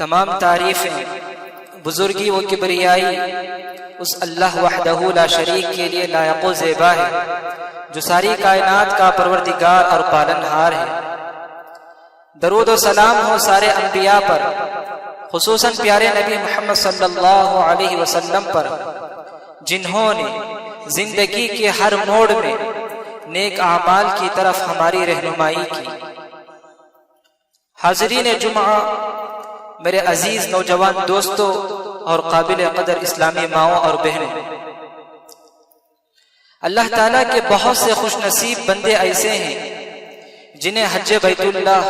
تمام تعریفیں بزرگی و کبریائی اس اللہ وحدہ لا شریک کے لیے لائق و زیبا ہے جو ساری کائنات کا پروردگار اور پالنہار ہے۔ درود و سلام ہو سارے انبیاء پر، خصوصاً پیارے نبی محمد صلی اللہ علیہ وسلم پر، جنہوں نے زندگی کے ہر موڑ میں نیک اعمال کی طرف ہماری رہنمائی کی۔ حاضرین جمعہ، میرے عزیز نوجوان دوستوں اور قابل قدر اسلامی ماؤں اور بہنوں، اللہ تعالیٰ کے بہت سے خوش نصیب بندے ایسے ہیں جنہیں حج بیت اللہ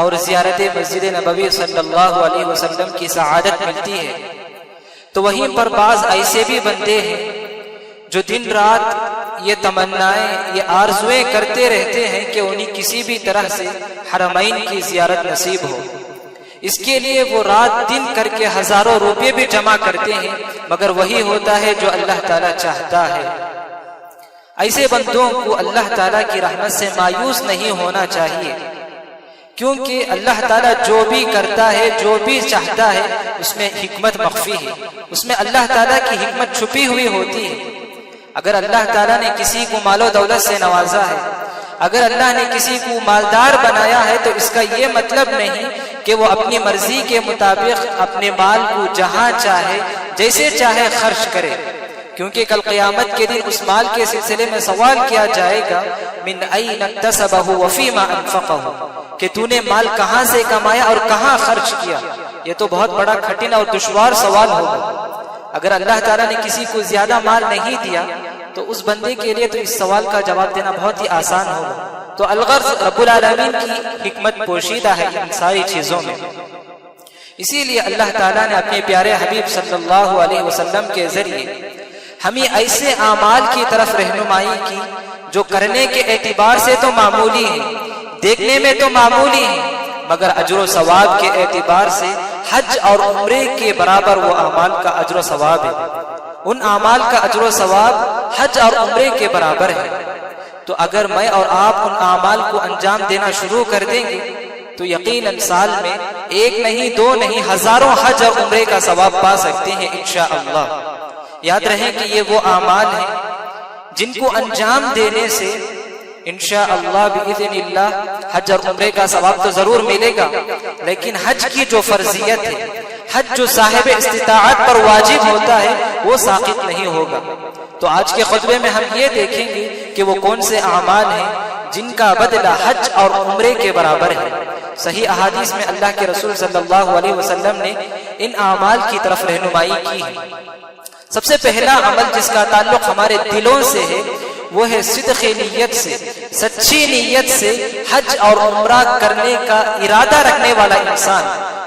اور زیارت مسجد نبوی صلی اللہ علیہ وسلم کی سعادت ملتی ہے، تو وہیں پر بعض ایسے بھی بندے ہیں جو دن رات یہ تمنائیں، یہ آرزویں کرتے رہتے ہیں کہ انہیں کسی بھی طرح سے حرمین کی زیارت نصیب ہو۔ اس کے لیے وہ رات دن کر کے ہزاروں روپے بھی جمع کرتے ہیں، مگر وہی ہوتا ہے جو اللہ تعالیٰ چاہتا ہے۔ ایسے بندوں کو اللہ تعالیٰ کی رحمت سے مایوس نہیں ہونا چاہیے، کیونکہ اللہ تعالیٰ جو بھی کرتا ہے، جو بھی چاہتا ہے، اس میں حکمت مخفی ہے، اس میں اللہ تعالیٰ کی حکمت چھپی ہوئی ہوتی ہے۔ اگر اللہ تعالیٰ نے کسی کو مال و دولت سے نوازا ہے، اگر اللہ نے کسی کو مالدار بنایا ہے، تو اس کا یہ مطلب نہیں کہ وہ اپنی مرضی کے مطابق اپنے مال کو جہاں چاہے جیسے چاہے خرچ کرے، کیونکہ کل قیامت کے دن اس مال کے سلسلے میں سوال کیا جائے گا، من این اکتسبہ وفیما انفقہ، کہ تو نے مال کہاں سے کمایا اور کہاں خرچ کیا۔ یہ تو بہت بڑا کٹھن اور دشوار سوال ہوگا۔ اگر اللہ تعالیٰ نے کسی کو زیادہ مال نہیں دیا تو اس بندے کے لیے تو اس سوال کا جواب دینا بہت ہی آسان ہوگا۔ تو الغرض رب العالمین کی حکمت پوشیدہ ہے ان ساری چیزوں میں، اسی لیے اللہ تعالیٰ نے اپنے پیارے حبیب صلی اللہ علیہ وسلم کے ذریعے ہمیں ایسے اعمال کی طرف رہنمائی کی جو کرنے کے اعتبار سے تو معمولی ہیں، دیکھنے میں تو معمولی ہیں، مگر اجر و ثواب کے اعتبار سے حج اور عمرے کے برابر وہ اعمال کا اجر و ثواب ہے۔ ان اعمال کا اجر و ثواب حج اور عمرے کے برابر ہے۔ تو اگر میں اور آپ ان اعمال کو انجام دینا شروع کر دیں گے تو یقیناً سال میں ایک نہیں، دو نہیں، ہزاروں حج اور عمرے کا ثواب پا سکتے ہیں انشاءاللہ۔ یاد رہے کہ یہ وہ اعمال ہیں جن کو انجام دینے سے انشاءاللہ بإذن اللہ حج اور عمرے کا ثواب تو ضرور ملے گا، لیکن حج کی جو فرضیت ہے، حج جو صاحب استطاعت پر واجب ہوتا ہے، وہ ساقط نہیں ہوگا۔ تو آج کے خطبے میں ہم یہ دیکھیں گے کہ وہ کون سے اعمال ہیں جن کا بدلہ حج اور عمرے کے برابر ہے۔ صحیح احادیث میں اللہ کے رسول صلی اللہ علیہ وسلم نے ان اعمال کی طرف رہنمائی کی ہے۔ سب سے پہلا عمل جس کا تعلق ہمارے دلوں سے ہے وہ ہے صدق نیت سے، سچی نیت سے حج اور عمرہ کرنے کا ارادہ رکھنے والا انسان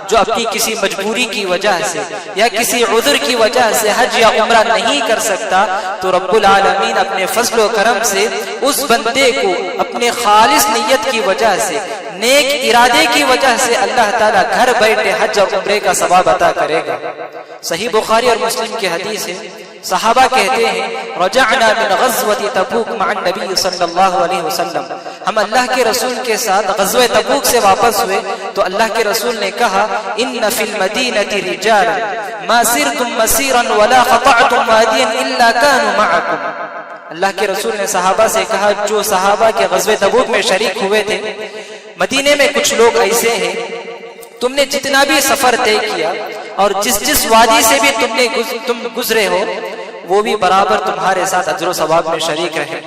جو اپنی کسی مجبوری کی وجہ سے یا کسی عذر کی وجہ سے حج یا عمرہ نہیں کر سکتا، تو رب العالمین اپنے فضل و کرم سے اس بندے کو اپنے خالص نیت کی وجہ سے، نیک ارادے کی وجہ سے اللہ تعالیٰ گھر بیٹھے حج اور عمرے کا ثواب عطا کرے گا۔ صحیح بخاری اور مسلم کی حدیث ہے، صحابہ کہتے ہیں رجعنا من غزوة تبوک مع النبی صلی اللہ علیہ وسلم، ہم اللہ کے رسول کے ساتھ غزوہ تبوک سے واپس ہوئے تو اللہ کے رسول نے کہا ان فی المدینة رجالا ما سرتم مسیرا ولا قطعتم وادیا الا كانوا معکم۔ اللہ کے رسول نے صحابہ سے کہا، جو صحابہ کے غزوہ تبوک میں شریک ہوئے تھے، مدینے میں کچھ لوگ ایسے ہیں تم نے جتنا بھی سفر طے کیا اور جس وادی سے بھی تم گزرے ہو وہ بھی برابر تمہارے ساتھ اجر و ثواب میں شریک رہے۔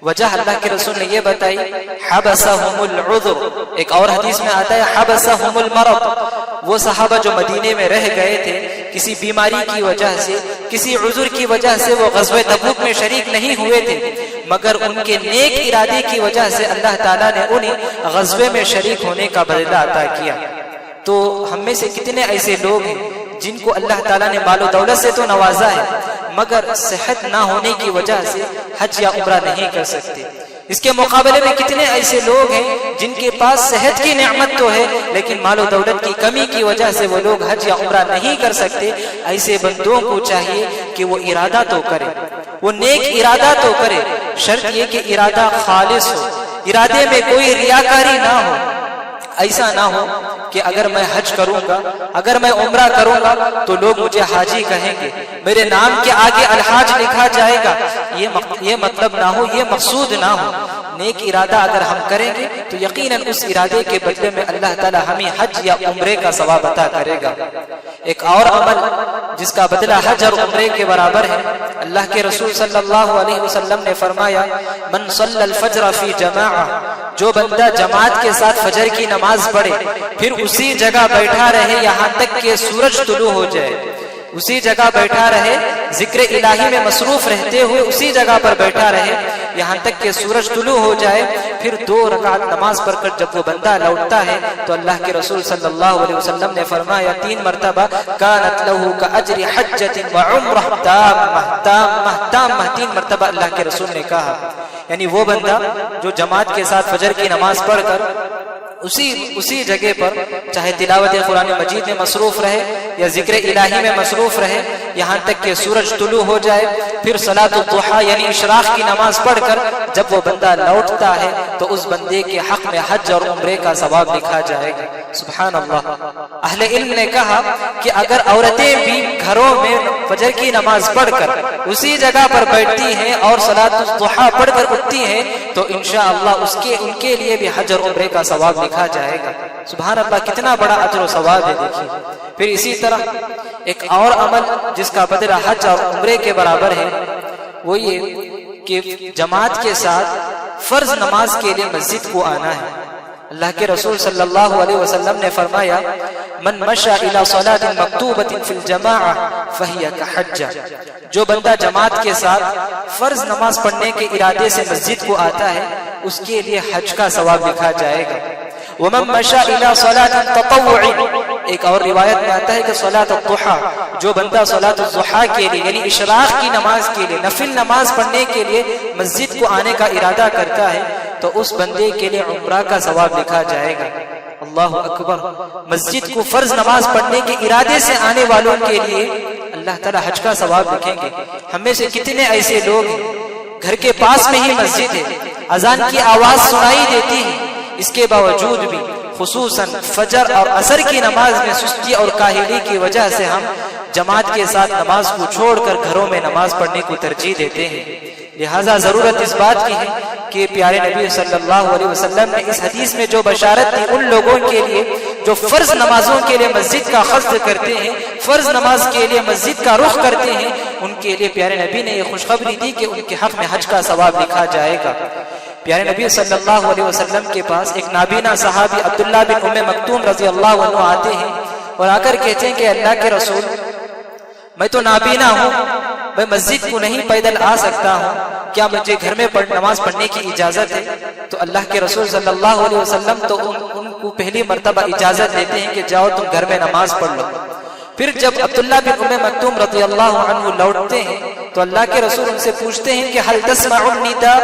وجہ اللہ کے رسول نے یہ بتائی حبسہم العذر، ایک اور حدیث میں آتا ہے حبسہم المرض، وہ صحابہ جو مدینے میں رہ گئے تھے کسی بیماری کی وجہ سے، کسی عذر کی وجہ سے وہ غزوہ تبوک میں شریک نہیں ہوئے تھے، مگر ان کے نیک ارادے کی وجہ سے اللہ تعالیٰ نے انہیں غزوے میں شریک ہونے کا بدلہ عطا کیا۔ تو ہم میں سے کتنے ایسے لوگ ہیں جن کو اللہ تعالیٰ نے مال و دولت سے تو نوازا ہے، مگر صحت نہ ہونے کی وجہ سے حج یا عمرہ نہیں کر سکتے۔ اس کے مقابلے میں کتنے ایسے لوگ ہیں جن کے پاس صحت کی نعمت تو ہے لیکن مال و دولت کی کمی کی وجہ سے وہ لوگ حج یا عمرہ نہیں کر سکتے۔ ایسے بندوں کو چاہیے کہ وہ ارادہ تو کرے، وہ نیک ارادہ تو کرے، شرط یہ کہ ارادہ خالص ہو، ارادے میں کوئی ریاکاری نہ ہو۔ ایسا نہ ہو کہ اگر میں حج کروں گا، اگر میں عمرہ کروں گا تو لوگ مجھے حاجی کہیں گے، میرے نام کے آگے الحاج لکھا جائے گا، یہ مطلب نہ ہو، یہ مقصود نہ ہو۔ نیک ارادہ اگر ہم کریں گے تو یقیناً اس ارادے کے بدلے میں اللہ تعالی ہمیں حج یا عمرے کا ثواب عطا کرے گا۔ ایک اور عمل جس کا بدلہ حج اور عمرے کے برابر ہے، اللہ کے رسول صلی اللہ علیہ وسلم نے فرمایا، من صلی الفجر فی جماعہ، جو بندہ جماعت کے ساتھ فجر کی نماز پڑھے پھر اسی جگہ بیٹھا رہے یہاں تک کہ سورج طلوع ہو جائے، اسی جگہ بیٹھا رہے، ذکر الہی میں مصروف رہتے ہوئے اسی جگہ پر بیٹھا رہے یہاں تک کہ سورج طلوع ہو جائے، پھر 2 رکعت نماز پڑھ کر جب وہ بندہ لوٹتا ہے تو اللہ کے رسول صلی اللہ علیہ وسلم نے فرمایا 3 مرتبہ، کانت لہ کاجر حجۃ وعمرہ تامہ، 3 مرتبہ اللہ کے رسول نے کہا، یعنی وہ بندہ جو جماعت کے ساتھ فجر کی نماز پڑھ کر اسی جگہ پر چاہے تلاوت قرآن مجید میں مصروف رہے یا ذکر الہی میں مصروف رہے یہاں تک کہ سورج طلوع ہو جائے، پھر صلاۃ الضحیٰ یعنی اشراق کی نماز پڑھ کر جب وہ بندہ لوٹتا ہے تو اس بندے کے حق میں حج اور عمرے کا ثواب لکھا جائے گا۔ سبحان اللہ۔ اہل علم نے کہا کہ اگر عورتیں بھی گھروں میں فجر کی نماز پڑھ کر اسی جگہ پر بیٹھتی ہیں اور صلاۃ الضحیٰ پڑھ کر اٹھتی ہیں تو انشاءاللہ ان کے لیے بھی حج اور عمرے کا ثواب لکھا جائے گا۔ سبحان اللہ، کتنا بڑا اجر و ثواب ہے دیکھیے۔ پھر اسی طرح ایک اور عمل جس کا بدلہ حج اور عمرے کے برابر ہے وہ یہ کہ جماعت کے ساتھ فرض نماز کے لیے مسجد کو آنا ہے۔ اللہ کے رسول صلی اللہ علیہ وسلم نے فرمایا، من مشى الى صلاة مکتوبۃ فی الجماعہ فہی کحجہ، جو بندہ جماعت کے ساتھ فرض نماز پڑھنے کے ارادے سے مسجد کو آتا ہے اس کے لیے حج کا ثواب لکھا جائے گا۔ ومن مشى الى صلاة تطوع، ایک اور روایت میں آتا ہے کہ صلاۃ الضحیٰ، جو بندہ صلاۃ الضحیٰ کے لیے یعنی اشراق کی نماز کے لیے نفل نماز پڑھنے کے لیے مسجد کو آنے کا ارادہ کرتا ہے تو اس بندے کے لیے عمرہ کا ثواب لکھا جائے گا۔ اللہ اکبر۔ مسجد کو فرض نماز پڑھنے کے ارادے سے آنے والوں کے لیے اللہ تعالی حج کا ثواب لکھیں گے۔ ہم میں سے کتنے ایسے لوگ ہیں گھر کے پاس میں ہی مسجد ہے، اذان کی آواز سنائی دیتی ہے، اس کے باوجود بھی خصوصاً فجر اور عصر کی نماز میں سستی اور کاہلی کی وجہ سے ہم جماعت کے ساتھ نماز کو چھوڑ کر گھروں میں نماز پڑھنے کو ترجیح دیتے ہیں۔ لہٰذا ضرورت اس بات کی ہے کہ پیارے نبی صلی اللہ علیہ وسلم نے اس حدیث میں جو بشارت دی ان لوگوں کے لیے جو فرض نمازوں کے لیے مسجد کا قصد کرتے ہیں، فرض نماز کے لیے مسجد کا رخ کرتے ہیں، ان کے لیے پیارے نبی نے یہ خوشخبری دی کہ ان کے حق میں حج کا ثواب لکھا جائے گا۔ پیارے نبی صلی اللہ علیہ وسلم کے پاس ایک نابینا صحابی عبداللہ بن ام مکتوم رضی اللہ عنہ آتے ہیں اور آ کر کہتے ہیں کہ اللہ کے رسول، میں تو نابینا ہوں، میں مسجد کو نہیں پیدل آ سکتا ہوں، کیا مجھے گھر میں نماز پڑھنے کی اجازت ہے؟ تو اللہ کے رسول صلی اللہ علیہ وسلم تو ان کو پہلی مرتبہ اجازت دیتے ہیں کہ جاؤ تم گھر میں نماز پڑھ لو۔ پھر جب عبداللہ بن ام مکتوم رضی اللہ عنہ لوٹتے ہیں تو اللہ کے رسول ان سے پوچھتے ہیں کہ حل تسمع النداء،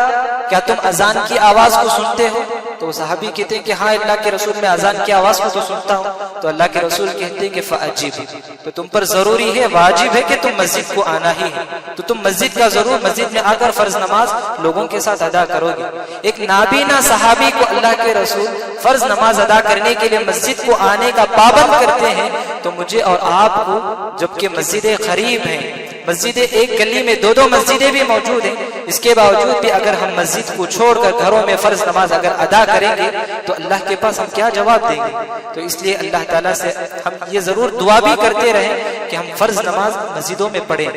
کیا تم اذان کی آواز کو سنتے ہو؟ تو صحابی کہتے ہیں کہ ہاں اللہ کے رسول، میں اذان کی آواز کو تو سنتا ہوں۔ تو اللہ کے رسول کہتے ہیں کہ فاجب، تو تم پر ضروری ہے، واجب ہے کہ تم مسجد کو آنا ہی ہے، تو تم مسجد کا ضرور مسجد میں آ کر فرض نماز لوگوں کے ساتھ ادا کرو گے۔ ایک نابینا صحابی کو اللہ کے رسول فرض نماز ادا کرنے کے لیے مسجد کو آنے کا پابند کرتے ہیں، تو مجھے اور آپ کو جبکہ مسجدیں قریب ہیں، مسجدیں ایک گلی میں 2 مسجدیں بھی موجود ہیں، اس کے باوجود بھی اگر ہم مسجد کو چھوڑ کر گھروں میں فرض نماز اگر ادا کریں گے تو اللہ کے پاس ہم کیا جواب دیں گے؟ تو اس لیے اللہ تعالیٰ سے ہم یہ ضرور دعا بھی کرتے رہیں کہ ہم فرض نماز مسجدوں میں پڑھیں۔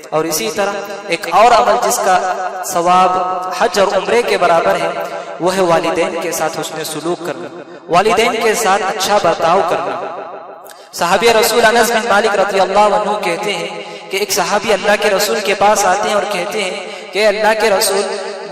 اور اسی طرح ایک اور عمل جس کا ثواب حج اور عمرے کے برابر ہے وہ ہے والدین کے ساتھ حسن سلوک کرنا، والدین کے ساتھ اچھا برتاؤ کرنا۔ صحابی رسول انس بن مالک رضی اللہ عنہ کہتے ہیں کہ ایک صحابی اللہ کے رسول کے پاس آتے ہیں اور کہتے ہیں کہ اللہ کے رسول،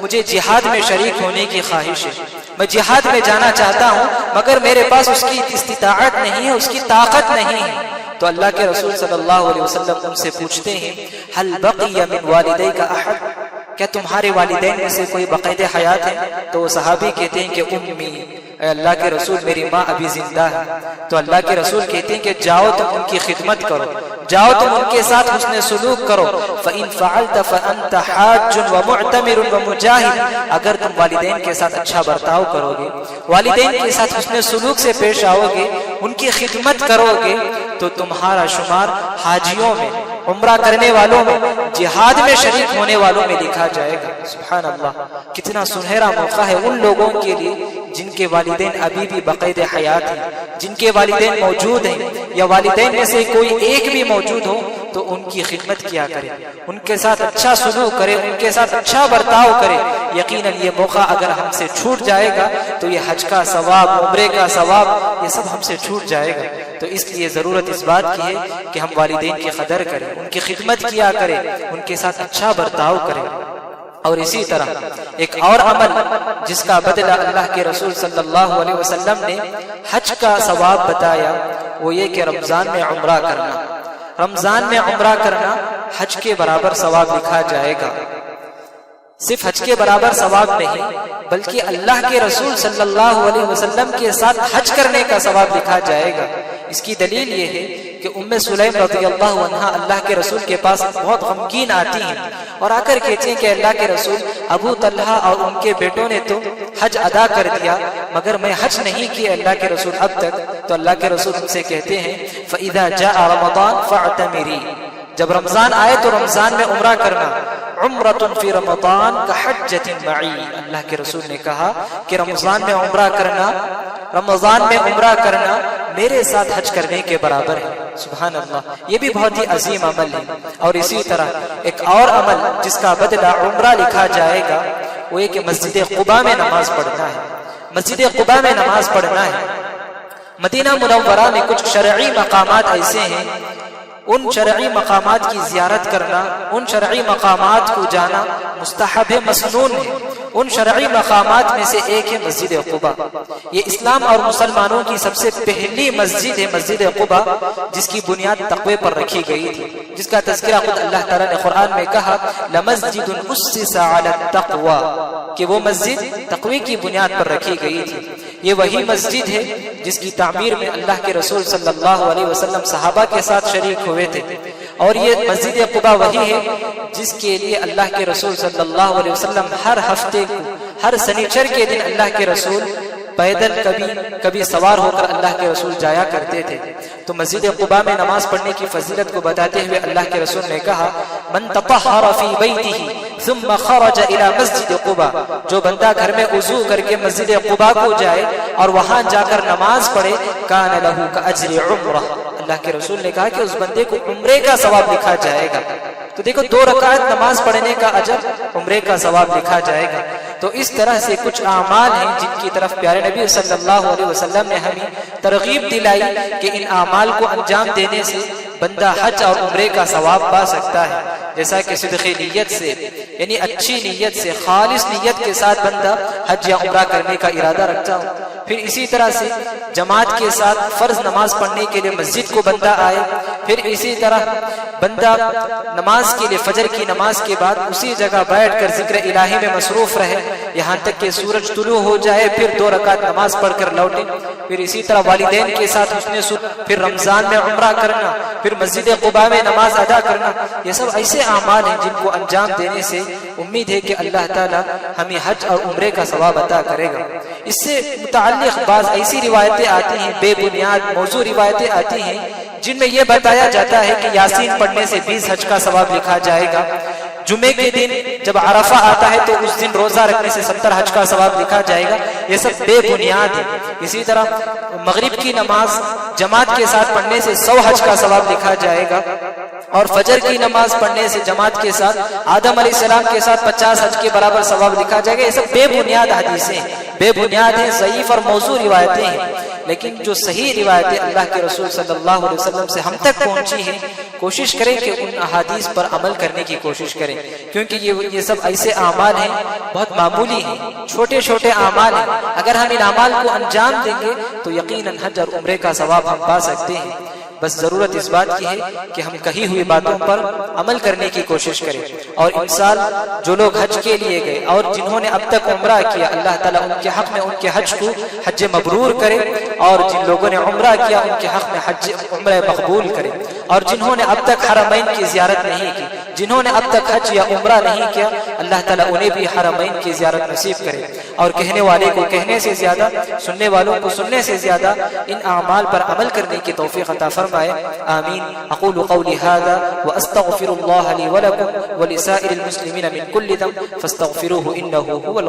مجھے جہاد میں شریک ہونے کی خواہش ہے، میں جہاد میں جانا چاہتا ہوں مگر میرے پاس اس کی استطاعت نہیں ہے، اس کی طاقت نہیں ہے۔ تو اللہ کے رسول صلی اللہ علیہ وسلم ان سے پوچھتے ہیں حل بقی من والدیک احد، کیا تمہارے والدین میں سے کوئی بقید حیات ہے؟ تو وہ صحابی کہتے ہیں کہ امی، اے اللہ کے رسول میری ماں ابھی زندہ ہے۔ تو اللہ کے رسول کہتے ہیں کہ جاؤ تم ان کی خدمت کرو، جاؤ تم ان کے ساتھ حسن سلوک کرو. فَإِن فَعَلْتَ فَأَنْتَ حَاجٌ وَمُعْتَمِرٌ وَمُجَاهِدٌ. اگر تم والدین کے ساتھ اچھا برتاؤ کرو گے، والدین کے ساتھ حسن سلوک سے پیش آؤ گے، ان کی خدمت کرو گے، تو تمہارا شمار حاجیوں میں، عمرہ کرنے والوں میں، جہاد میں شریک ہونے والوں میں لکھا جائے گا. سبحان اللہ، کتنا سنہرا موقع ہے ان لوگوں کے لیے جن کے والدین ابھی بھی بقید حیات ہیں، جن کے والدین موجود ہیں، یا والدین میں سے کوئی ایک بھی موجود ہو تو ان کی خدمت کیا کرے، ان کے ساتھ اچھا سلوک کرے، ان کے ساتھ اچھا برتاؤ کرے. یقیناً یہ موقع اگر ہم سے چھوٹ جائے گا تو یہ حج کا ثواب، عمرے کا ثواب، یہ سب ہم سے چھوٹ جائے گا. تو اس لیے ضرورت اس بات کی ہے کہ ہم والدین کی قدر کریں، ان کی خدمت کیا کریں، ان کے ساتھ اچھا برتاؤ کریں. اور اسی طرح ایک اور عمل جس کا بدلہ اللہ کے رسول صلی اللہ علیہ وسلم نے حج کا ثواب بتایا، وہ یہ کہ رمضان میں عمرہ کرنا. رمضان میں عمرہ کرنا حج کے برابر ثواب لکھا جائے گا. صرف حج کے برابر ثواب نہیں بلکہ اللہ کے رسول صلی اللہ علیہ وسلم کے ساتھ حج کرنے کا ثواب لکھا جائے گا. اس کی دلیل یہ ہے کہ ام سلیم رضی اللہ عنہا اللہ کے رسول کے پاس بہت غمگین آتی ہیں اور آ کر کہتی ہیں کہ اللہ کے رسول، ابو طلحہ اور ان کے بیٹوں نے تو حج ادا کر دیا مگر میں حج نہیں کیا اللہ کے رسول اب تک. تو اللہ کے رسول ان سے کہتے ہیں فَإِذَا جَاءَ رَمَضَانَ فَاعْتَمِرِي. جب رمضان آئے تو رمضان میں عمرہ کرنا. عمرۃ فی رمضان کحجۃ معی. اللہ کے رسول نے کہا کہ رمضان میں عمرہ کرنا، رمضان میں عمرہ کرنا میرے ساتھ حج کرنے کے برابر ہے. سبحان اللہ، یہ بھی بہت ہی عظیم عمل ہے. اور اسی طرح ایک اور عمل جس کا بدلہ عمرہ لکھا جائے گا وہ یہ کہ مسجد قباء میں نماز پڑھنا ہے. مسجد قباء میں نماز پڑھنا ہے. مدینہ منورہ میں کچھ شرعی مقامات ایسے ہیں، ان شرعی مقامات کی زیارت کرنا، ان شرعی مقامات کو جانا مستحب ہے، مسنون ہے. ان شرعی مقامات میں سے ایک ہے مسجد قباء. یہ اسلام اور مسلمانوں کی سب سے پہلی مسجد ہے مسجد قباء، جس کی بنیاد تقوی پر رکھی گئی تھی، جس کا تذکرہ خود اللہ تعالیٰ نے قرآن میں کہا لَمَسْجِدٌ أُسِّسَ عَلَى التَّقْوَى، کہ وہ مسجد تقوی کی بنیاد پر رکھی گئی تھی. یہ وہی مسجد ہے جس کی تعمیر میں اللہ کے رسول صلی اللہ علیہ وسلم صحابہ کے ساتھ شریک ہوئے تھے. اور یہ مسجد قباء وہی ہے جس کے لیے اللہ کے رسول صلی اللہ علیہ وسلم ہر ہفتے کو، ہر سنیچر کے دن اللہ کے رسول پیدل کبھی سوار ہو کر اللہ کے رسول جایا کرتے تھے. تو مسجد قباء میں نماز پڑھنے کی فضیلت کو بتاتے ہوئے اللہ کے رسول نے کہا من تطہر فی بیتہ ثم خرج الی مسجد قباء، جو بندہ گھر میں وضو کر کے مسجد قباء کو جائے اور وہاں جا کر نماز پڑھے کان لہ کاجر عمرہ. اللہ کے رسول نے کہا کہ اس بندے کو عمرے کا ثواب لکھا جائے گا. تو دیکھو 2 رکعت نماز پڑھنے کا اجر عمرے کا ثواب لکھا جائے گا. تو اس طرح سے کچھ اعمال ہیں جن کی طرف پیارے نبی صلی اللہ علیہ وسلم نے ہمیں ترغیب دلائی کہ ان اعمال کو انجام دینے سے بندہ حج اور عمرے کا ثواب پا سکتا ہے. جیسا کہ صدق نیت سے، یعنی اچھی نیت سے، خالص نیت کے ساتھ بندہ حج یا عمرہ کرنے کا ارادہ رکھتا ہو. پھر اسی طرح سے جماعت کے ساتھ فرض نماز پڑھنے کے لیے مسجد کو بندہ آئے. پھر اسی طرح بندہ نماز کے لیے فجر کی نماز کے بعد اسی جگہ بیٹھ کر ذکر الہی میں مصروف رہے یہاں تک کہ سورج طلوع ہو جائے، پھر 2 رکعت نماز پڑھ کر لوٹے. پھر اسی طرح والدین کے ساتھ حسن سلوک، پھر رمضان میں عمرہ کرنا، پھر مسجد قباء میں نماز ادا کرنا. یہ سب ایسے اعمال ہیں جن کو انجام دینے سے امید ہے کہ اللہ تعالی ہمیں حج اور عمرے کا ثواب عطا کرے گا. اس سے متعلق بعض ایسی روایتیں آتی ہیں، بے بنیاد موضوع روایتیں آتی ہیں جن میں یہ بتایا جاتا ہے کہ یاسین پڑھنے سے 20 حج کا ثواب لکھا جائے گا. جمعے کے دن جب عرفہ آتا ہے تو اس دن روزہ رکھنے سے 70 حج کا ثواب لکھا جائے گا. یہ سب بے بنیاد ہے. اسی طرح مغرب کی نماز جماعت کے ساتھ پڑھنے سے 100 حج کا ثواب لکھا جائے گا. اور فجر کی نماز پڑھنے سے جماعت کے ساتھ آدم علیہ السلام کے ساتھ 50 حج کے برابر ثواب لکھا جائے گا. یہ سب بے بنیاد حدیثیں، بے بنیاد ہیں، ضعیف اور موضوع روایتیں ہیں. لیکن جو صحیح روایتیں اللہ کے رسول صلی اللہ علیہ وسلم سے ہم تک پہنچی ہیں، کوشش کریں کہ ان احادیث پر عمل کرنے کی کوشش کریں، کیونکہ یہ سب ایسے اعمال ہیں بہت معمولی ہیں، چھوٹے چھوٹے اعمال ہیں. اگر ہم ان اعمال کو انجام دیں گے تو یقیناً حج اور عمرے کا ثواب ہم پا سکتے ہیں. بس ضرورت اس بات کی ہے کہ ہم کہی ہوئی باتوں پر عمل کرنے کی کوشش کریں، اور ان سال جو لوگ حج کے لیے گئے اور جنہوں نے اب تک عمرہ کیا، اللہ تعالیٰ ان کے حق میں ان کے حج کو حج مبرور کرے، اور جن لوگوں نے عمرہ کیا ان کے حق میں حج عمرہ مقبول کرے، اور جنہوں نے اب تک حرمین کی زیارت نہیں کی، جنہوں نے اب تک حج یا عمرہ نہیں کیا، اللہ تعالیٰ انہیں بھی حرمین کی زیارت نصیب کرے، اور کہنے والے کو کہنے سے زیادہ، سننے والوں کو سننے سے زیادہ ان اعمال پر عمل کرنے کی توفیق عطا فرمائے، آمین۔ اقول قولی هذا واستغفر الله لي ولكم ولسائر المسلمين من كل ذنب فاستغفروه انه هو